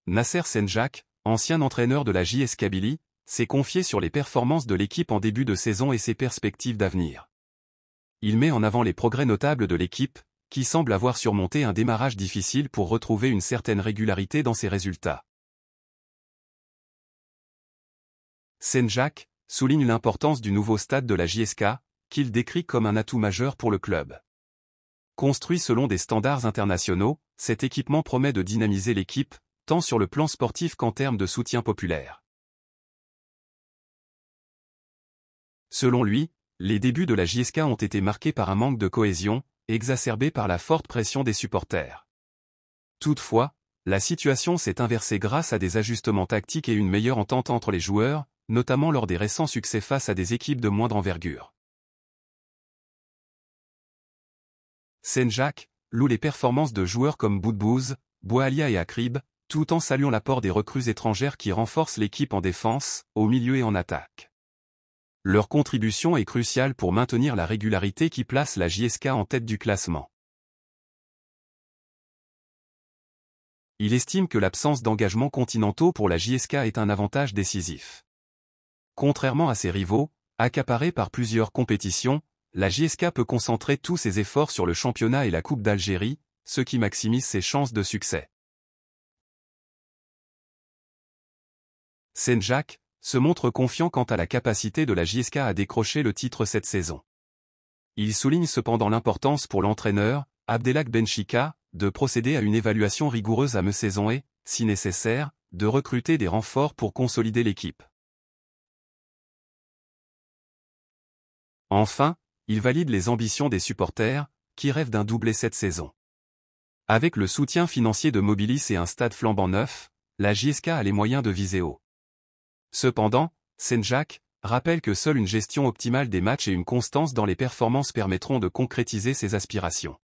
Nasser Senjak, ancien entraîneur de la JS Kabylie, s'est confié sur les performances de l'équipe en début de saison et ses perspectives d'avenir. Il met en avant les progrès notables de l'équipe, qui semble avoir surmonté un démarrage difficile pour retrouver une certaine régularité dans ses résultats. Senjak souligne l'importance du nouveau stade de la JSK, qu'il décrit comme un atout majeur pour le club. Construit selon des standards internationaux, cet équipement promet de dynamiser l'équipe, tant sur le plan sportif qu'en termes de soutien populaire. Selon lui, les débuts de la JSK ont été marqués par un manque de cohésion, exacerbé par la forte pression des supporters. Toutefois, la situation s'est inversée grâce à des ajustements tactiques et une meilleure entente entre les joueurs, notamment lors des récents succès face à des équipes de moindre envergure. Senjak loue les performances de joueurs comme Boudbouz, Boualia et Akrib, tout en saluant l'apport des recrues étrangères qui renforcent l'équipe en défense, au milieu et en attaque. Leur contribution est cruciale pour maintenir la régularité qui place la JSK en tête du classement. Il estime que l'absence d'engagements continentaux pour la JSK est un avantage décisif. Contrairement à ses rivaux, accaparés par plusieurs compétitions, la JSK peut concentrer tous ses efforts sur le championnat et la Coupe d'Algérie, ce qui maximise ses chances de succès. Senjak se montre confiant quant à la capacité de la JSK à décrocher le titre cette saison. Il souligne cependant l'importance pour l'entraîneur, Abdelhak Benchika, de procéder à une évaluation rigoureuse à mi-saison et, si nécessaire, de recruter des renforts pour consolider l'équipe. Enfin, il valide les ambitions des supporters, qui rêvent d'un doublé cette saison. Avec le soutien financier de Mobilis et un stade flambant neuf, la JSK a les moyens de viser haut. Cependant, Senjak rappelle que seule une gestion optimale des matchs et une constance dans les performances permettront de concrétiser ses aspirations.